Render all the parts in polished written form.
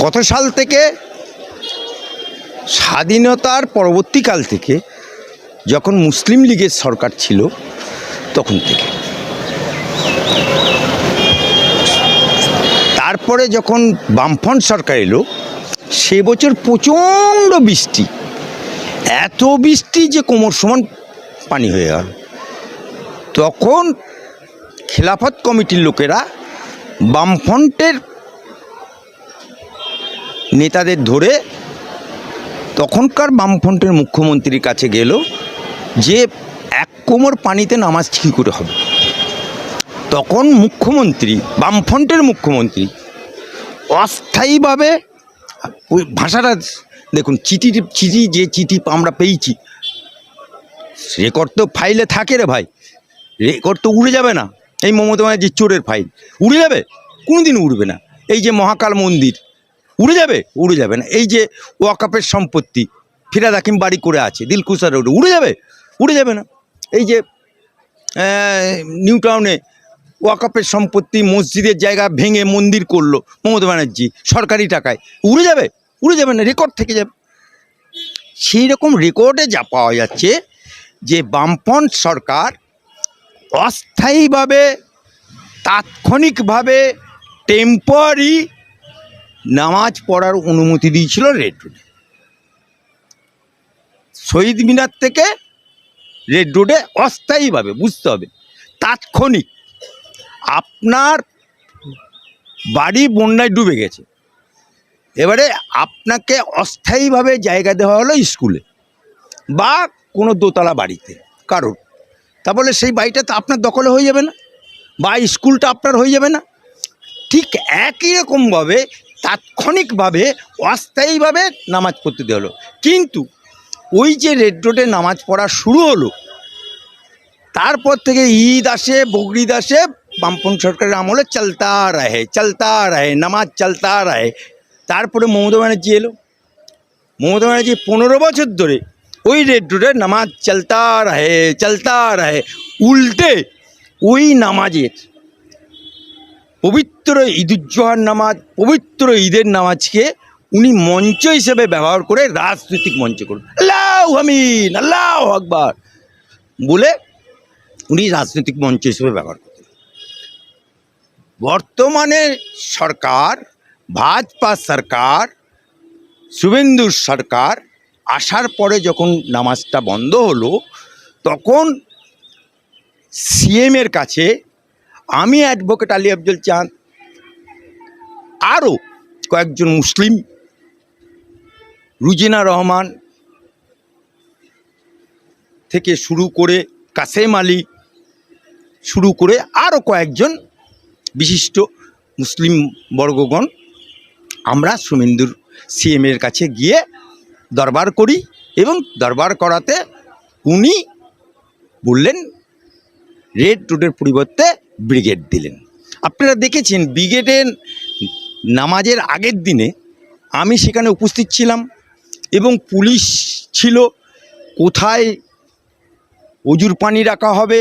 কত সাল থেকে? স্বাধীনতার পরবর্তীকাল থেকে, যখন মুসলিম লীগের সরকার ছিল তখন থেকে। তারপরে যখন বামফ্রন্ট সরকার এলো, সে বছর প্রচণ্ড বৃষ্টি, এত বৃষ্টি যে কোমর সমান পানি হয়ে গেল। তখন খেলাফত কমিটির লোকেরা বামফ্রন্টের নেতাদের ধরে তখনকার বামফ্রন্টের মুখ্যমন্ত্রীর কাছে গেল যে এক কোমর পানিতে নামাজ কী করে হবে। তখন মুখ্যমন্ত্রী, বামফ্রন্টের মুখ্যমন্ত্রী, অস্থায়ীভাবে, ওই ভাষাটা দেখুন, চিঠি যে চিঠি আমরা পেয়েছি, রেকর্ড তো ফাইলে থাকে রে ভাই, রেকর্ড তো উড়ে যাবে না। এই মমতা ব্যানার্জির চোরের ফাইল উড়ে যাবে? কোনোদিন উড়বে না। এই যে মহাকাল মন্দির উড়ে যাবে? উড়ে যাবে না। এই যে ওয়াকাফের সম্পত্তি ফিরাদ হাকিম বাড়ি করে আছে দিলকুশা রোডে, উড়ে যাবে? উড়ে যাবে না। এই যে নিউ টাউনে ওয়াকাফের সম্পত্তি, মসজিদের জায়গা ভেঙে মন্দির করলো মমতা ব্যানার্জি সরকারি টাকায়, উড়ে যাবে? উড়ে যাবে না, রেকর্ড থেকে যাবে। সেই রকম রেকর্ডে যা পাওয়া যাচ্ছে যে বামফ্রন্ট সরকার অস্থায়ীভাবে, তাৎক্ষণিকভাবে, টেম্পোরারি নামাজ পড়ার অনুমতি দিয়েছিল রেড রোডে। শহীদ মিনার থেকে রেড রোডে অস্থায়ীভাবে, বুঝতে হবে, তাৎক্ষণিক। আপনার বাড়ি বন্যায় ডুবে গেছে, এবারে আপনাকে অস্থায়ীভাবে জায়গা দেওয়া হলো স্কুলে বা কোনো দোতলা বাড়িতে কারোর, তা বলে সেই বাড়িটা তো আপনার দখলে হয়ে যাবে না, বা স্কুলটা আপনার হয়ে যাবে না। ঠিক একই রকমভাবে তাৎক্ষণিকভাবে, অস্থায়ীভাবে নামাজ পড়তে দেওয়া হলো। কিন্তু ওই যে রেড রোডে নামাজ পড়া শুরু হলো, তারপর থেকে ঈদ আসে, বকরিদ আসে, বামফ্রন্ট সরকারের আমলে চলতা রাহে, নামাজ চলতা রাহে। তারপরে মমতা ব্যানার্জি এলো। মমতা ব্যানার্জি 15 বছর ধরে ওই রেড রোডে নামাজ চলতা রাহে। উল্টে ওই নামাজের, পবিত্র ঈদুজ্জোহার নামাজ, পবিত্র ঈদের নামাজকে উনি মঞ্চ হিসেবে ব্যবহার করে রাজনৈতিক মঞ্চে করুন, আল্লাহু আমিন, আল্লাহু আকবার বলে উনি রাজনৈতিক মঞ্চ হিসেবে ব্যবহার করতেন। বর্তমানে সরকার, ভাজপা সরকার, শুভেন্দুর সরকার আসার পরে যখন নামাজটা বন্ধ হলো, তখন সিএমের কাছে আমি, অ্যাডভোকেট আলী আফজল চাঁদ, আরও কয়েকজন মুসলিম, রুজিনা রহমান থেকে শুরু করে কাসেম আলী শুরু করে আরও কয়েকজন বিশিষ্ট মুসলিম বর্গগণ, আমরা শুভেন্দুর সিএমের কাছে গিয়ে দরবার করি, এবং দরবার করাতে উনি বললেন রেড রোডের পরিবর্তে ব্রিগেড দিলেন। আপনারা দেখেছেন ব্রিগেডের নামাজের আগের দিনে আমি সেখানে উপস্থিত ছিলাম, এবং পুলিশ ছিল। কোথায় অজুর পানি রাখা হবে,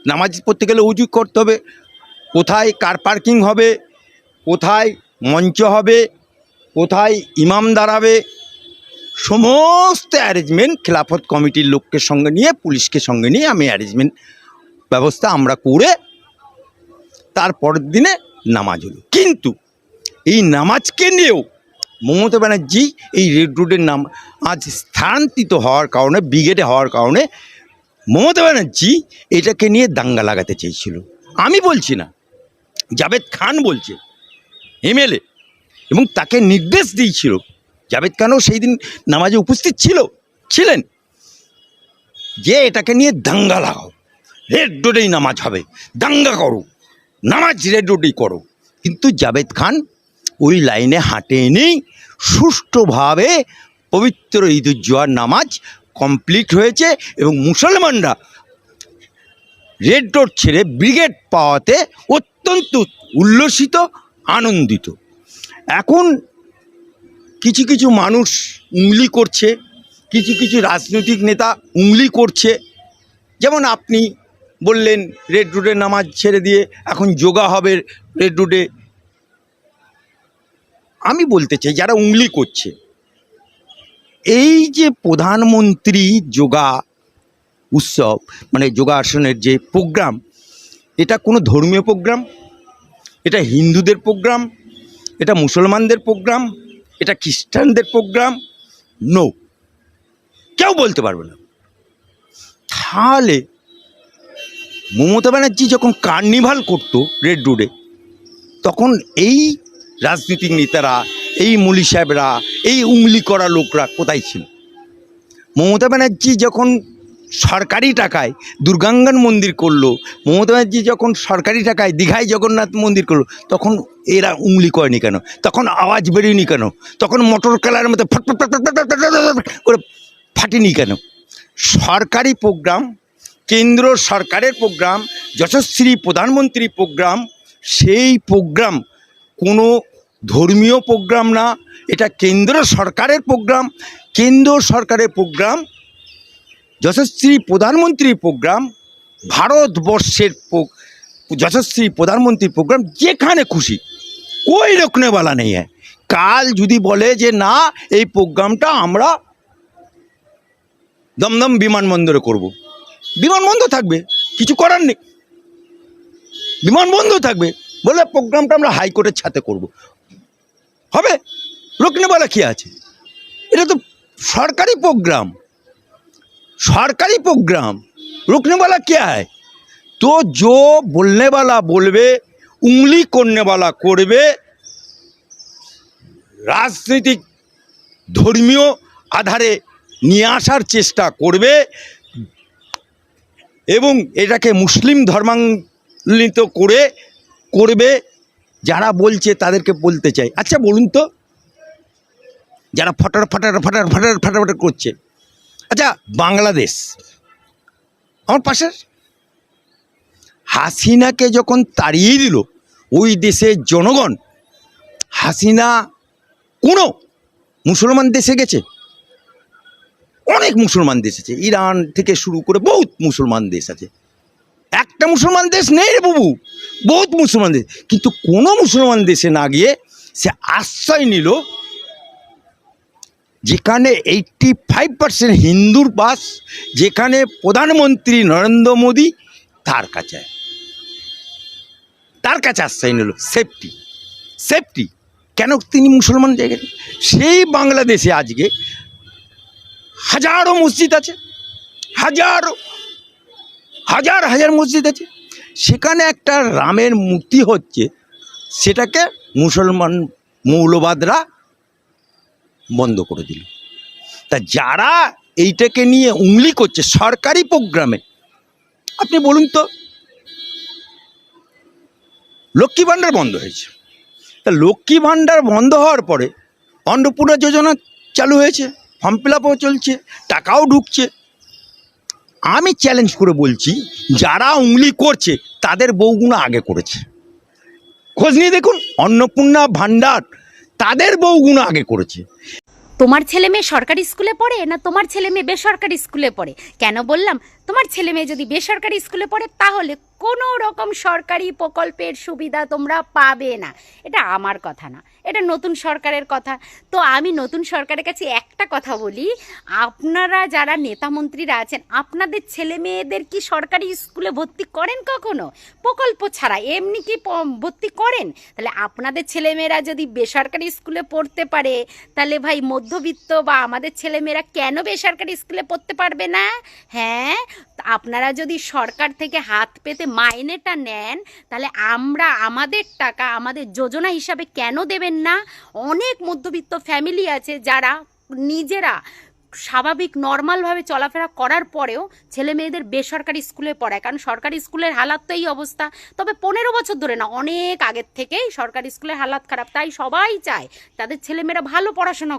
নামাজ পড়তে গেলে উজু করতে হবে, কোথায় কার পার্কিং হবে, কোথায় মঞ্চ হবে, কোথায় ইমাম দাঁড়াবে, সমস্ত অ্যারেঞ্জমেন্ট খেলাফত কমিটির লোককে সঙ্গে নিয়ে, পুলিশকে সঙ্গে নিয়ে আমি অ্যারেঞ্জমেন্ট ব্যবস্থা আমরা করে তারপরের দিনে নামাজ হলো। কিন্তু এই নামাজকে নিয়েও মমতা ব্যানার্জি এই রেড রোডের নাম আজ স্থানান্তরিত হওয়ার কারণে, ব্রিগেডে হওয়ার কারণে মমতা ব্যানার্জি এটাকে নিয়ে দাঙ্গা লাগাতে চেয়েছিল। আমি বলছি না, জাভেদ খান বলছে, এমএলএ, এবং তাকে নির্দেশ দিয়েছিল। জাভেদ খানও সেই দিন নামাজে উপস্থিত ছিলেন, যে এটাকে নিয়ে দাঙ্গা লাগাও, রেড রোডেই নামাজ হবে, দাঙ্গা করো, নামাজ রেড রোডেই করো। কিন্তু জাভেদ খান ওই লাইনে হাঁটেনি। সুষ্ঠুভাবে পবিত্র ঈদুজ্জোহার নামাজ কমপ্লিট হয়েছে, এবং মুসলমানরা রেড রোড ছেড়ে ব্রিগেড পাওয়াতে অত্যন্ত উল্লসিত, আনন্দিত। এখন কিছু কিছু মানুষ উংলি করছে, কিছু কিছু রাজনৈতিক নেতা উংলি করছে। যেমন আপনি বললেন রেড রোডের নামাজ ছেড়ে দিয়ে এখন যোগা হবে রেড রোডে। আমি বলতে চাই যারা উংলি করছে, এই যে প্রধানমন্ত্রী যোগা উৎসব মানে যোগাসনের যে প্রোগ্রাম, এটা কোনো ধর্মীয় প্রোগ্রাম, এটা হিন্দুদের প্রোগ্রাম, এটা মুসলমানদের প্রোগ্রাম, এটা খ্রিস্টানদের প্রোগ্রাম? নো, কেউ বলতে পারবে না। তাহলে মমতা ব্যানার্জি যখন কার্নিভাল করতো রেড রোডে, তখন এই রাজনীতিক নেতারা, এই মুলি সাহেবরা, এই উংলি করা লোকরা কোথায় ছিল? মমতা ব্যানার্জি যখন সরকারি টাকায় দুর্গাঙ্গন মন্দির করলো, মমতা ব্যানার্জি যখন সরকারি টাকায় দীঘায় জগন্নাথ মন্দির করলো, তখন এরা উংলি করেনি কেন? তখন আওয়াজ বেরোয়নি কেন? তখন মোটর কালার মতো ফটফট করে ফাটেনি কেন? সরকারি প্রোগ্রাম, কেন্দ্র সরকারের প্রোগ্রাম, যশস্বী প্রধানমন্ত্রী প্রোগ্রাম, সেই প্রোগ্রাম কোনো ধর্মীয় প্রোগ্রাম না, এটা কেন্দ্র সরকারের প্রোগ্রাম। কেন্দ্র সরকারের প্রোগ্রাম, যশস্বী প্রধানমন্ত্রী প্রোগ্রাম, ভারতবর্ষের যশস্বী প্রধানমন্ত্রী প্রোগ্রাম, যেখানে খুশি কোই রোকনেওয়ালা নেই। কাল যদি বলে যে না এই প্রোগ্রামটা আমরা দমদম বিমানবন্দরে করব, বিমানবন্দর থাকবে, কিছু করার নেই, বিমানবন্দর থাকবে। বলে প্রোগ্রামটা আমরা হাইকোর্টের ছাতে করব, হবে, রোকনেওয়ালা কি আছে? এটা তো সরকারি প্রোগ্রাম, सरकारी प्रोग्राम, रुकने वाला क्या है? तो जो बोलने वाला बोलबे, उंगली करने वाला करबे, राजनीतिक धर्मीय आधारे निये आसार चेष्टा करबे एवं एटाके मुस्लिम धर्मान्तरित करे करबे। যারা বলছে তাদেরকে বলতে চাই, আচ্ছা বলুন তো, যারা ফটার ফটার ফটার ফটার ফটাফট করছে, আচ্ছা বাংলাদেশ আমার পাশের, হাসিনাকে যখন তাড়িয়ে দিল ওই দেশের জনগণ, হাসিনা কোনো মুসলমান দেশে গেছে? অনেক মুসলমান দেশ আছে, ইরান থেকে শুরু করে বহুত মুসলমান দেশ আছে, একটা মুসলমান দেশ নেই রে বাবু, বহুত মুসলমান দেশ। কিন্তু কোনো মুসলমান দেশে না গিয়ে সে আশ্রয় নিল যেখানে 85% হিন্দুর বাস, যেখানে প্রধানমন্ত্রী নরেন্দ্র মোদী তার কাছে আশ্রয় নিল। সেফটি সেফটি কেন? তিনি মুসলমান জায়গায়। সেই বাংলাদেশে আজকে হাজারো মসজিদ আছে, হাজারো হাজার হাজার মসজিদ আছে, সেখানে একটা রামের মূর্তি হচ্ছে, সেটাকে মুসলমান মৌলবাদরা বন্ধ করে দিল। তা যারা এইটাকে নিয়ে উংলি করছে সরকারি প্রোগ্রামে, আপনি বলুন তো, লক্ষ্মী ভাণ্ডার বন্ধ হয়েছে, তা লক্ষ্মী ভাণ্ডার বন্ধ হওয়ার পরে অন্নপূর্ণা যোজনা চালু হয়েছে, ফর্ম ফিল আপও চলছে, টাকাও ঢুকছে। আমি চ্যালেঞ্জ করে বলছি, যারা উংলি করছে তাদের বউগুলো আগে করেছে, খোঁজ নিয়ে দেখুন, অন্নপূর্ণা ভাণ্ডার তাদের বউগুলো আগে করেছে। তোমার ছেলে মেয়ে সরকারি স্কুলে পড়ে না তোমার ছেলে মেয়ে বেসরকারি স্কুলে পড়ে? কেন বললাম তোমার ছেলে মেয়ে যদি বেসরকারি স্কুলে পড়ে তাহলে কোনো রকম সরকারি প্রকল্পের সুবিধা তোমরা পাবে না। এটা আমার কথা না, এটা নতুন সরকারের কথা। তো আমি নতুন সরকারের কাছে একটা কথা বলি, আপনারা যারা নেতা মন্ত্রীরা আছেন, আপনাদের ছেলে মেয়েদের কি সরকারি স্কুলে ভর্তি করেন কখনো? প্রকল্প ছাড়া এমনি কি ভর্তি করেন? তাহলে আপনাদের ছেলেমেয়েরা যদি বেসরকারি স্কুলে পড়তে পারে, তাহলে ভাই মধ্যবিত্ত বা আমাদের ছেলেমেয়েরা কেন বেসরকারি স্কুলে পড়তে পারবে না? হ্যাঁ, আপনারা যদি সরকার থেকে হাত পেতে মাইনেটা নেন, তাহলে আমরা আমাদের টাকা আমাদের যোজনা হিসাবে কেন দেবেন না? অনেক মধ্যবিত্ত ফ্যামিলি আছে যারা নিজেরা স্বাভাবিক নর্মালভাবে চলাফেরা করার পরেও ছেলে মেয়েদের বেসরকারি স্কুলে পড়ায়, কারণ সরকারি স্কুলের হালাত তো এই অবস্থা। তবে 15 বছর ধরে না, অনেক আগের থেকেই সরকারি স্কুলের হালাত খারাপ, তাই সবাই চায় তাদের ছেলেমেয়েরা ভালো পড়াশোনা